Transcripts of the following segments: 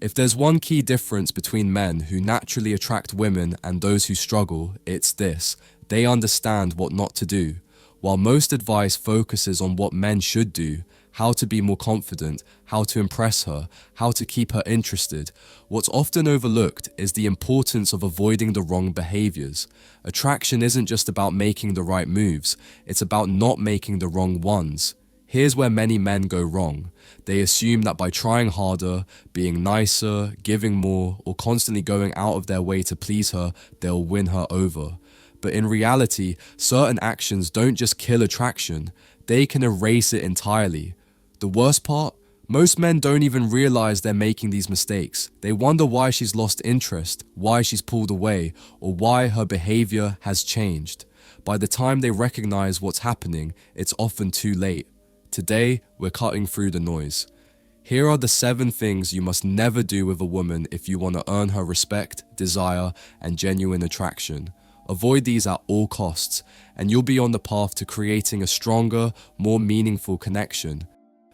If there's one key difference between men who naturally attract women and those who struggle, it's this: they understand what not to do. While most advice focuses on what men should do, how to be more confident, how to impress her, how to keep her interested, what's often overlooked is the importance of avoiding the wrong behaviors. Attraction isn't just about making the right moves, it's about not making the wrong ones. Here's where many men go wrong. They assume that by trying harder, being nicer, giving more, or constantly going out of their way to please her, they'll win her over. But in reality, certain actions don't just kill attraction, they can erase it entirely. The worst part? Most men don't even realize they're making these mistakes. They wonder why she's lost interest, why she's pulled away, or why her behavior has changed. By the time they recognize what's happening, it's often too late. Today, we're cutting through the noise. Here are the 7 things you must never do with a woman if you want to earn her respect, desire, and genuine attraction. Avoid these at all costs, and you'll be on the path to creating a stronger, more meaningful connection.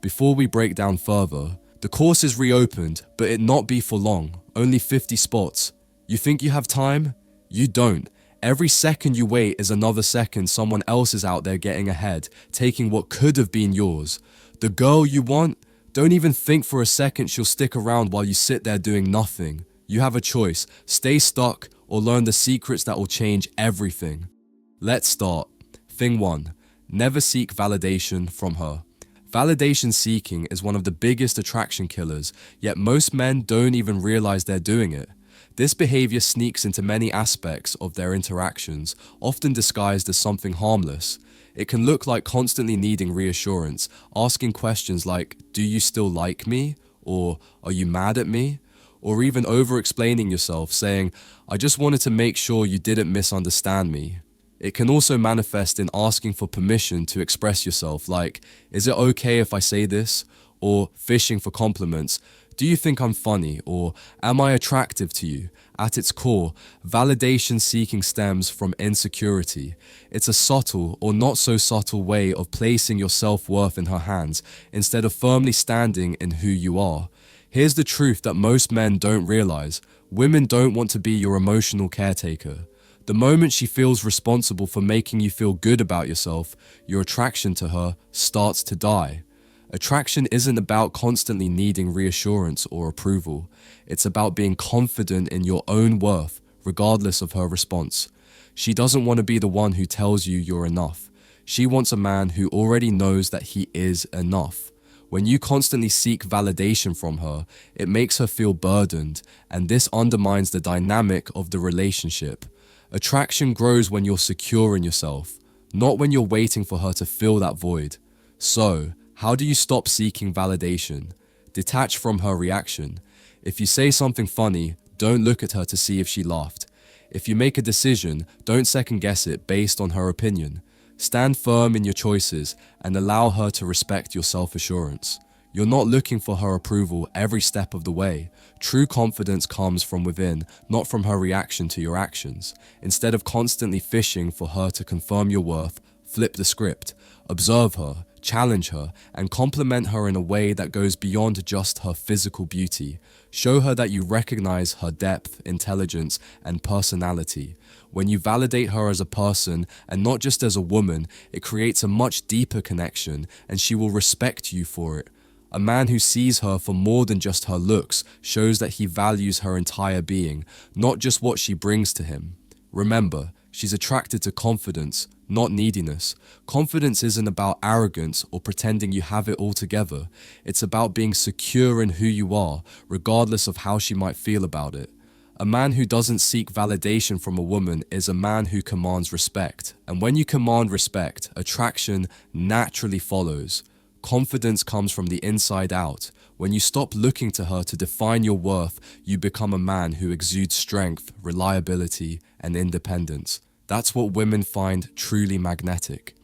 Before we break down further, the course is reopened, but it not be for long, only 50 spots. You think you have time? You don't. Every second you wait is another second someone else is out there getting ahead, taking what could have been yours. The girl you want? Don't even think for a second she'll stick around while you sit there doing nothing. You have a choice: stay stuck or learn the secrets that will change everything. Let's start. Thing 1. Never seek validation from her. Validation seeking is one of the biggest attraction killers, yet most men don't even realize they're doing it. This behavior sneaks into many aspects of their interactions, often disguised as something harmless. It can look like constantly needing reassurance, asking questions like, "Do you still like me?" or "Are you mad at me?" Or even over-explaining yourself, saying, "I just wanted to make sure you didn't misunderstand me." It can also manifest in asking for permission to express yourself, like, "Is it okay if I say this?" Or fishing for compliments. "Do you think I'm funny?" Or "Am I attractive to you?" At its core, validation seeking stems from insecurity. It's a subtle or not so subtle way of placing your self-worth in her hands instead of firmly standing in who you are. Here's the truth that most men don't realize: women don't want to be your emotional caretaker. The moment she feels responsible for making you feel good about yourself, your attraction to her starts to die. Attraction isn't about constantly needing reassurance or approval. It's about being confident in your own worth, regardless of her response. She doesn't want to be the one who tells you you're enough. She wants a man who already knows that he is enough. When you constantly seek validation from her, it makes her feel burdened, and this undermines the dynamic of the relationship. Attraction grows when you're secure in yourself, not when you're waiting for her to fill that void. So, how do you stop seeking validation? Detach from her reaction. If you say something funny, don't look at her to see if she laughed. If you make a decision, don't second guess it based on her opinion. Stand firm in your choices and allow her to respect your self-assurance. You're not looking for her approval every step of the way. True confidence comes from within, not from her reaction to your actions. Instead of constantly fishing for her to confirm your worth, flip the script. Observe her, challenge her, and compliment her in a way that goes beyond just her physical beauty. Show her that you recognize her depth, intelligence, and personality. When you validate her as a person and not just as a woman, it creates a much deeper connection, and she will respect you for it. A man who sees her for more than just her looks shows that he values her entire being, not just what she brings to him. Remember, she's attracted to confidence, not neediness. Confidence isn't about arrogance or pretending you have it all together. It's about being secure in who you are, regardless of how she might feel about it. A man who doesn't seek validation from a woman is a man who commands respect. And when you command respect, attraction naturally follows. Confidence comes from the inside out. When you stop looking to her to define your worth, you become a man who exudes strength, reliability, and independence. That's what women find truly magnetic.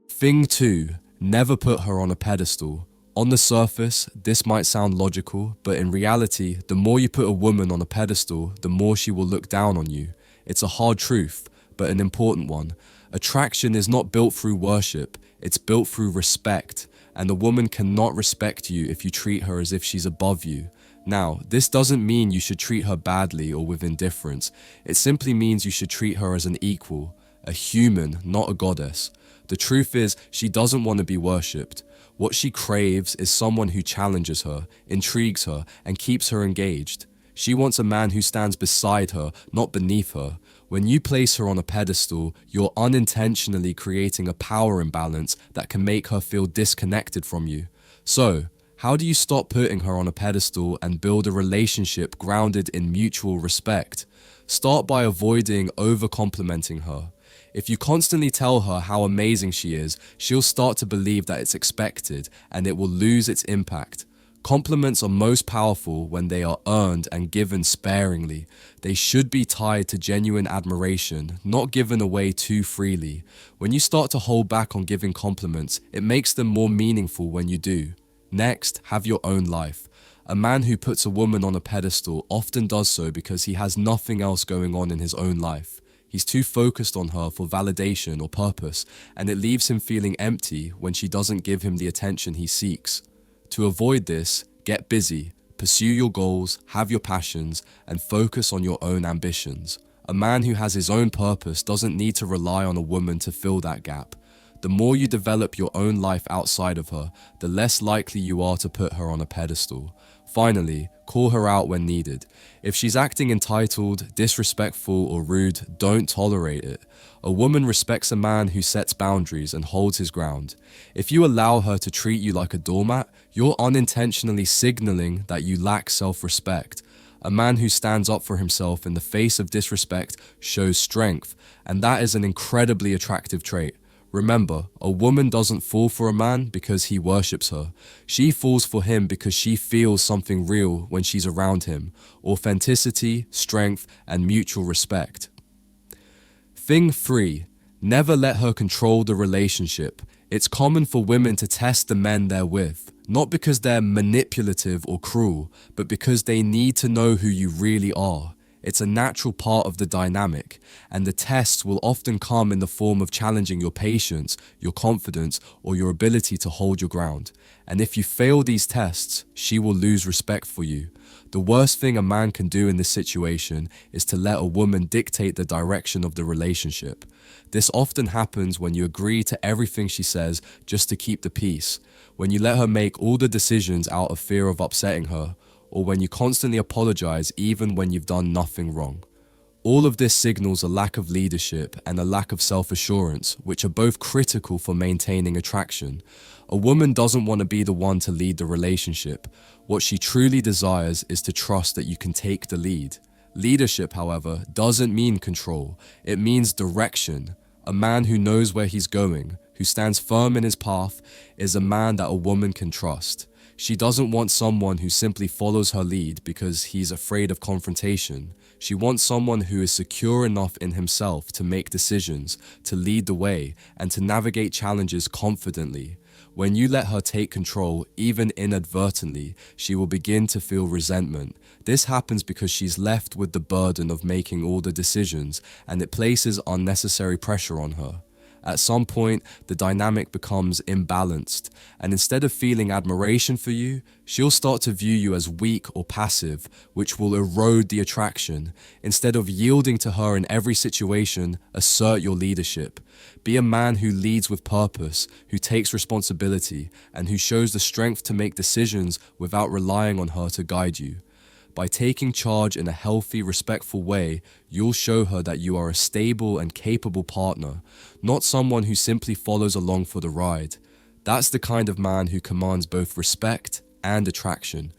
Thing 2. Never put her on a pedestal. On the surface, this might sound logical, but in reality, the more you put a woman on a pedestal, the more she will look down on you. It's a hard truth, but an important one. Attraction is not built through worship, it's built through respect, and a woman cannot respect you if you treat her as if she's above you. Now, this doesn't mean you should treat her badly or with indifference. It simply means you should treat her as an equal, a human, not a goddess. The truth is, she doesn't want to be worshipped. What she craves is someone who challenges her, intrigues her, and keeps her engaged. She wants a man who stands beside her, not beneath her. When you place her on a pedestal, you're unintentionally creating a power imbalance that can make her feel disconnected from you. So, how do you stop putting her on a pedestal and build a relationship grounded in mutual respect? Start by avoiding over-complimenting her. If you constantly tell her how amazing she is, she'll start to believe that it's expected, and it will lose its impact. Compliments are most powerful when they are earned and given sparingly. They should be tied to genuine admiration, not given away too freely. When you start to hold back on giving compliments, it makes them more meaningful when you do. Next, have your own life. A man who puts a woman on a pedestal often does so because he has nothing else going on in his own life. He's too focused on her for validation or purpose, and it leaves him feeling empty when she doesn't give him the attention he seeks. To avoid this, get busy, pursue your goals, have your passions, and focus on your own ambitions. A man who has his own purpose doesn't need to rely on a woman to fill that gap. The more you develop your own life outside of her, the less likely you are to put her on a pedestal. Finally, call her out when needed. If she's acting entitled, disrespectful, or rude, don't tolerate it. A woman respects a man who sets boundaries and holds his ground. If you allow her to treat you like a doormat, you're unintentionally signaling that you lack self-respect. A man who stands up for himself in the face of disrespect shows strength, and that is an incredibly attractive trait. Remember, a woman doesn't fall for a man because he worships her. She falls for him because she feels something real when she's around him. Authenticity, strength, and mutual respect. Thing 3. Never let her control the relationship. It's common for women to test the men they're with, not because they're manipulative or cruel, but because they need to know who you really are. It's a natural part of the dynamic, and the tests will often come in the form of challenging your patience, your confidence, or your ability to hold your ground. And if you fail these tests, she will lose respect for you. The worst thing a man can do in this situation is to let a woman dictate the direction of the relationship. This often happens when you agree to everything she says just to keep the peace, when you let her make all the decisions out of fear of upsetting her, or when you constantly apologize even when you've done nothing wrong. All of this signals a lack of leadership and a lack of self-assurance, which are both critical for maintaining attraction. A woman doesn't want to be the one to lead the relationship. What she truly desires is to trust that you can take the lead. Leadership, however, doesn't mean control. It means direction. A man who knows where he's going, who stands firm in his path, is a man that a woman can trust. She doesn't want someone who simply follows her lead because he's afraid of confrontation. She wants someone who is secure enough in himself to make decisions, to lead the way, and to navigate challenges confidently. When you let her take control, even inadvertently, she will begin to feel resentment. This happens because she's left with the burden of making all the decisions, and it places unnecessary pressure on her. At some point, the dynamic becomes imbalanced, and instead of feeling admiration for you, she'll start to view you as weak or passive, which will erode the attraction. Instead of yielding to her in every situation, assert your leadership. Be a man who leads with purpose, who takes responsibility, and who shows the strength to make decisions without relying on her to guide you. By taking charge in a healthy, respectful way, you'll show her that you are a stable and capable partner, not someone who simply follows along for the ride. That's the kind of man who commands both respect and attraction.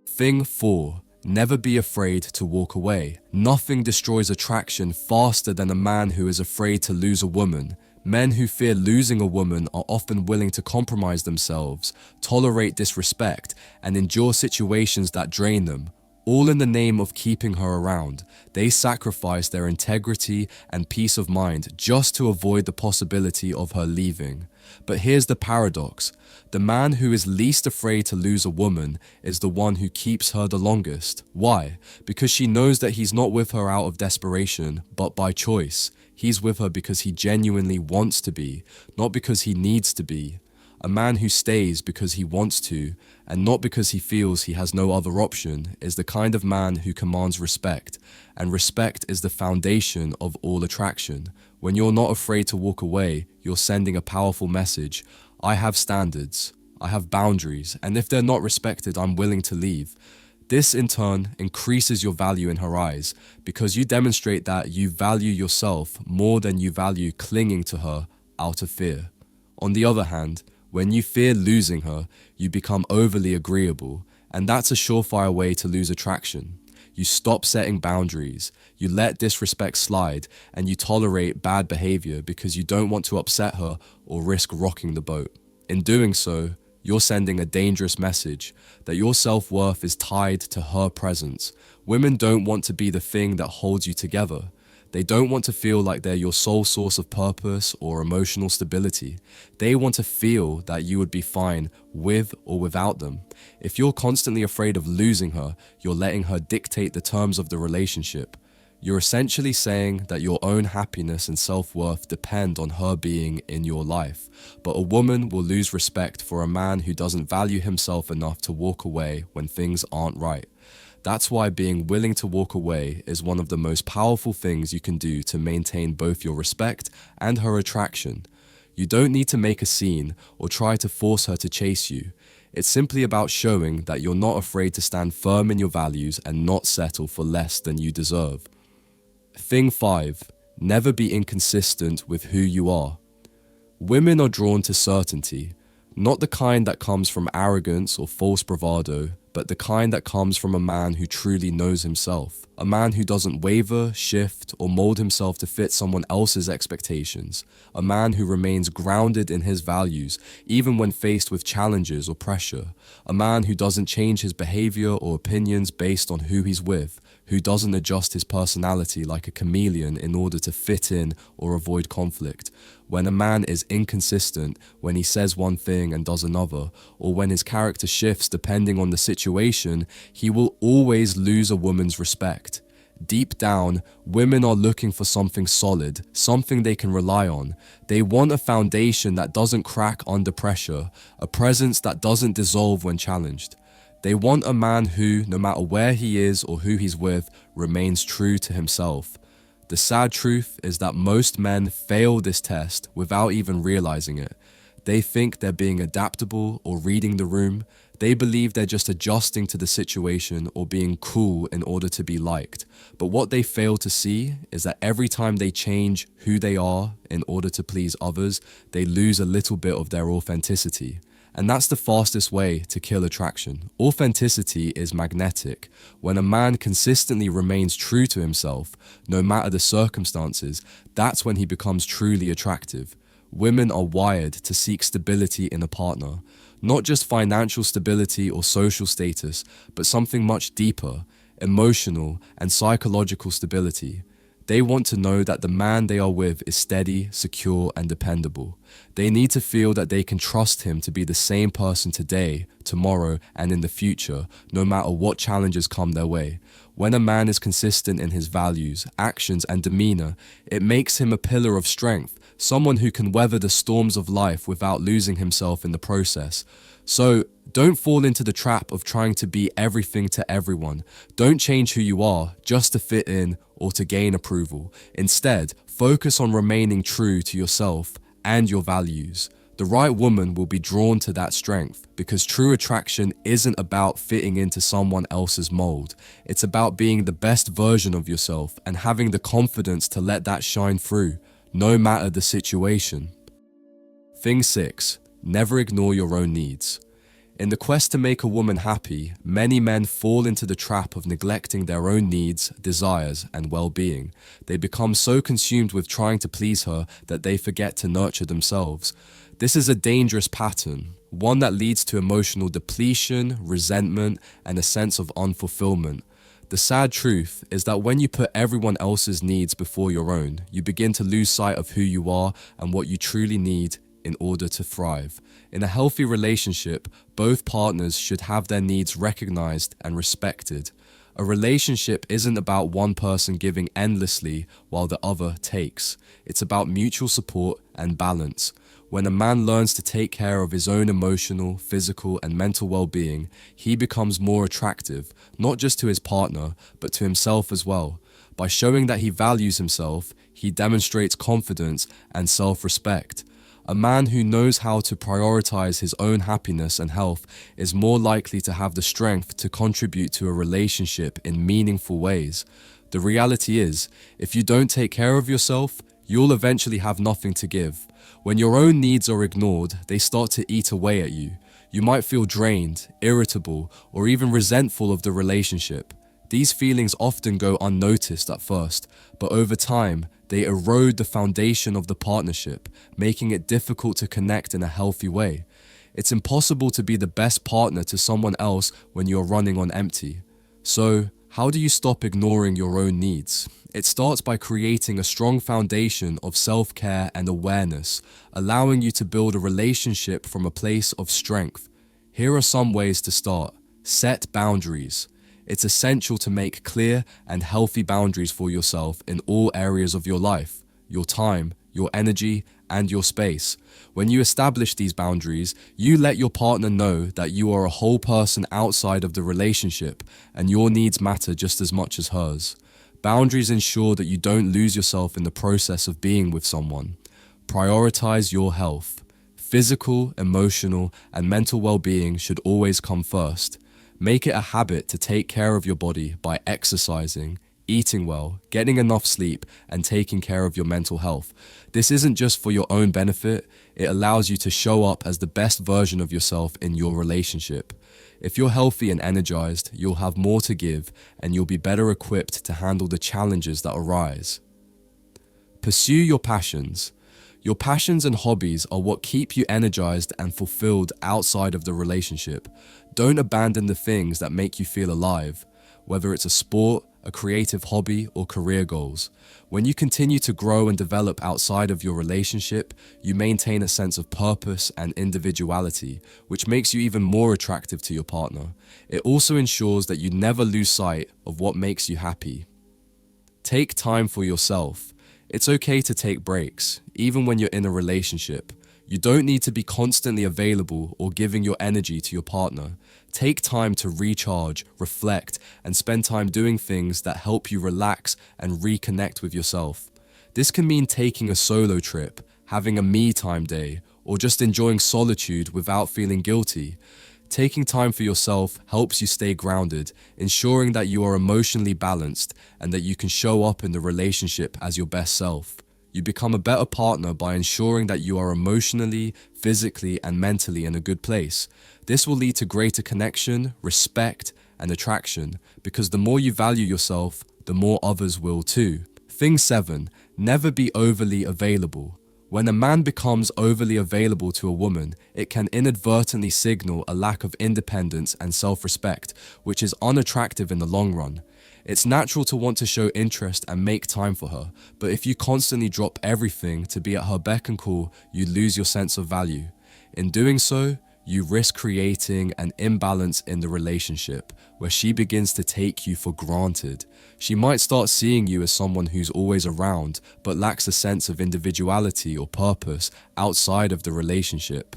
Thing 4. Never be afraid to walk away. Nothing destroys attraction faster than a man who is afraid to lose a woman. Men who fear losing a woman are often willing to compromise themselves, tolerate disrespect, and endure situations that drain them, all in the name of keeping her around. They sacrifice their integrity and peace of mind just to avoid the possibility of her leaving. But here's the paradox. The man who is least afraid to lose a woman is the one who keeps her the longest. Why? Because she knows that he's not with her out of desperation, but by choice. He's with her because he genuinely wants to be, not because he needs to be. A man who stays because he wants to, and not because he feels he has no other option, is the kind of man who commands respect, and respect is the foundation of all attraction. When you're not afraid to walk away, you're sending a powerful message. I have standards, I have boundaries, and if they're not respected, I'm willing to leave. This in turn increases your value in her eyes because you demonstrate that you value yourself more than you value clinging to her out of fear. On the other hand, when you fear losing her, you become overly agreeable, and that's a surefire way to lose attraction. You stop setting boundaries, you let disrespect slide, and you tolerate bad behavior because you don't want to upset her or risk rocking the boat. In doing so, you're sending a dangerous message that your self-worth is tied to her presence. Women don't want to be the thing that holds you together. They don't want to feel like they're your sole source of purpose or emotional stability. They want to feel that you would be fine with or without them. If you're constantly afraid of losing her, you're letting her dictate the terms of the relationship. You're essentially saying that your own happiness and self-worth depend on her being in your life. But a woman will lose respect for a man who doesn't value himself enough to walk away when things aren't right. That's why being willing to walk away is one of the most powerful things you can do to maintain both your respect and her attraction. You don't need to make a scene or try to force her to chase you. It's simply about showing that you're not afraid to stand firm in your values and not settle for less than you deserve. Thing 5. Never be inconsistent with who you are. Women are drawn to certainty, not the kind that comes from arrogance or false bravado, but the kind that comes from a man who truly knows himself. A man who doesn't waver, shift, or mold himself to fit someone else's expectations. A man who remains grounded in his values, even when faced with challenges or pressure. A man who doesn't change his behavior or opinions based on who he's with, who doesn't adjust his personality like a chameleon in order to fit in or avoid conflict. When a man is inconsistent, when he says one thing and does another, or when his character shifts depending on the situation, he will always lose a woman's respect. Deep down, women are looking for something solid, something they can rely on. They want a foundation that doesn't crack under pressure, a presence that doesn't dissolve when challenged. They want a man who, no matter where he is or who he's with, remains true to himself. The sad truth is that most men fail this test without even realizing it. They think they're being adaptable or reading the room. They believe they're just adjusting to the situation or being cool in order to be liked. But what they fail to see is that every time they change who they are in order to please others, they lose a little bit of their authenticity. And that's the fastest way to kill attraction. Authenticity is magnetic. When a man consistently remains true to himself, no matter the circumstances, that's when he becomes truly attractive. Women are wired to seek stability in a partner. Not just financial stability or social status, but something much deeper, emotional and psychological stability. They want to know that the man they are with is steady, secure, and dependable. They need to feel that they can trust him to be the same person today, tomorrow, and in the future, no matter what challenges come their way. When a man is consistent in his values, actions, and demeanor, it makes him a pillar of strength, someone who can weather the storms of life without losing himself in the process. So, don't fall into the trap of trying to be everything to everyone. Don't change who you are just to fit in or to gain approval. Instead, focus on remaining true to yourself and your values. The right woman will be drawn to that strength because true attraction isn't about fitting into someone else's mold. It's about being the best version of yourself and having the confidence to let that shine through, no matter the situation. Thing 6. Never ignore your own needs. In the quest to make a woman happy, many men fall into the trap of neglecting their own needs, desires, and well-being. They become so consumed with trying to please her that they forget to nurture themselves. This is a dangerous pattern, one that leads to emotional depletion, resentment, and a sense of unfulfillment. The sad truth is that when you put everyone else's needs before your own, you begin to lose sight of who you are and what you truly need in order to thrive. In a healthy relationship, both partners should have their needs recognized and respected. A relationship isn't about one person giving endlessly while the other takes. It's about mutual support and balance. When a man learns to take care of his own emotional, physical, and mental well-being, he becomes more attractive, not just to his partner, but to himself as well. By showing that he values himself, he demonstrates confidence and self-respect. A man who knows how to prioritize his own happiness and health is more likely to have the strength to contribute to a relationship in meaningful ways. The reality is, if you don't take care of yourself, you'll eventually have nothing to give. When your own needs are ignored, they start to eat away at you. You might feel drained, irritable, or even resentful of the relationship. These feelings often go unnoticed at first, but over time, they erode the foundation of the partnership, making it difficult to connect in a healthy way. It's impossible to be the best partner to someone else when you're running on empty. So, how do you stop ignoring your own needs? It starts by creating a strong foundation of self-care and awareness, allowing you to build a relationship from a place of strength. Here are some ways to start. Set boundaries. It's essential to make clear and healthy boundaries for yourself in all areas of your life, your time, your energy, and your space. When you establish these boundaries, you let your partner know that you are a whole person outside of the relationship and your needs matter just as much as hers. Boundaries ensure that you don't lose yourself in the process of being with someone. Prioritize your health. Physical, emotional, and mental well-being should always come first. Make it a habit to take care of your body by exercising, eating well, getting enough sleep, and taking care of your mental health. This isn't just for your own benefit, it allows you to show up as the best version of yourself in your relationship. If you're healthy and energized, you'll have more to give, and you'll be better equipped to handle the challenges that arise. Pursue your passions. Your passions and hobbies are what keep you energized and fulfilled outside of the relationship. Don't abandon the things that make you feel alive, whether it's a sport, a creative hobby, or career goals. When you continue to grow and develop outside of your relationship, you maintain a sense of purpose and individuality, which makes you even more attractive to your partner. It also ensures that you never lose sight of what makes you happy. Take time for yourself. It's okay to take breaks, even when you're in a relationship. You don't need to be constantly available or giving your energy to your partner. Take time to recharge, reflect, and spend time doing things that help you relax and reconnect with yourself. This can mean taking a solo trip, having a me-time day, or just enjoying solitude without feeling guilty. Taking time for yourself helps you stay grounded, ensuring that you are emotionally balanced and that you can show up in the relationship as your best self. You become a better partner by ensuring that you are emotionally, physically, and mentally in a good place. This will lead to greater connection, respect, and attraction, because the more you value yourself, the more others will too. Thing 7. Never be overly available. When a man becomes overly available to a woman, it can inadvertently signal a lack of independence and self-respect, which is unattractive in the long run. It's natural to want to show interest and make time for her, but if you constantly drop everything to be at her beck and call, you lose your sense of value. In doing so, you risk creating an imbalance in the relationship, where she begins to take you for granted. She might start seeing you as someone who's always around, but lacks a sense of individuality or purpose outside of the relationship.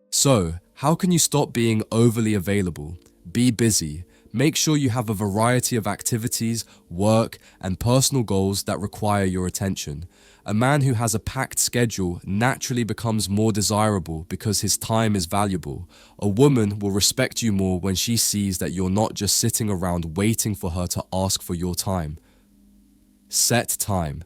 So, how can you stop being overly available? Be busy. Make sure you have a variety of activities, work, and personal goals that require your attention. A man who has a packed schedule naturally becomes more desirable because his time is valuable. A woman will respect you more when she sees that you're not just sitting around waiting for her to ask for your time. Set time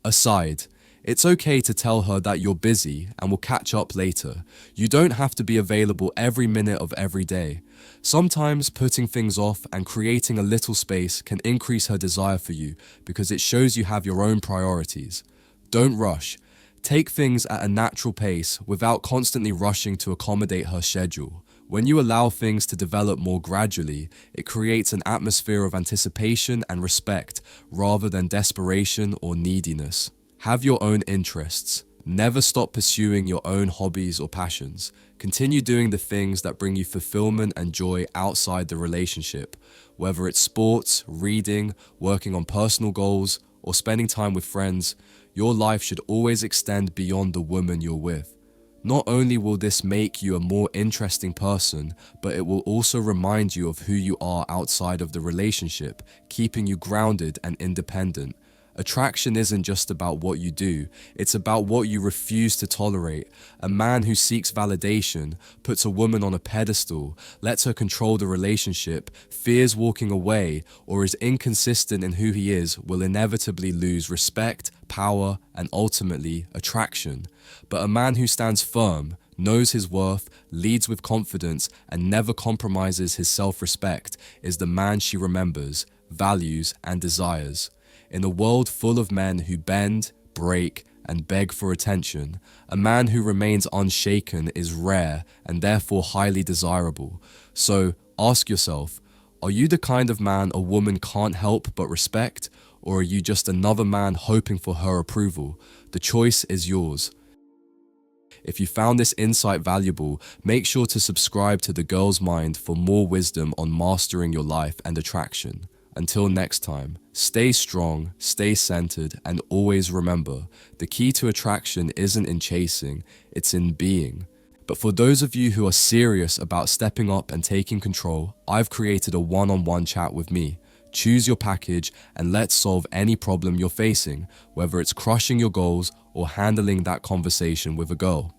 aside. It's okay to tell her that you're busy and will catch up later. You don't have to be available every minute of every day. Sometimes putting things off and creating a little space can increase her desire for you because it shows you have your own priorities. Don't rush. Take things at a natural pace without constantly rushing to accommodate her schedule. When you allow things to develop more gradually, it creates an atmosphere of anticipation and respect rather than desperation or neediness. Have your own interests. Never stop pursuing your own hobbies or passions. Continue doing the things that bring you fulfillment and joy outside the relationship, whether it's sports, reading, working on personal goals, or spending time with friends. your life should always extend beyond the woman you're with. Not only will this make you a more interesting person, but it will also remind you of who you are outside of the relationship, keeping you grounded and independent. Attraction isn't just about what you do, it's about what you refuse to tolerate. A man who seeks validation, puts a woman on a pedestal, lets her control the relationship, fears walking away, or is inconsistent in who he is will inevitably lose respect, power, and ultimately attraction. But a man who stands firm, knows his worth, leads with confidence, and never compromises his self-respect is the man she remembers, values, and desires. In a world full of men who bend, break, and beg for attention, a man who remains unshaken is rare and therefore highly desirable. So ask yourself, are you the kind of man a woman can't help but respect, or are you just another man hoping for her approval? The choice is yours. If you found this insight valuable, make sure to subscribe to The Girl's Mind for more wisdom on mastering your life and attraction. Until next time, stay strong, stay centered, and always remember, the key to attraction isn't in chasing, it's in being. But for those of you who are serious about stepping up and taking control, I've created a one-on-one chat with me. Choose your package and let's solve any problem you're facing, whether it's crushing your goals or handling that conversation with a girl.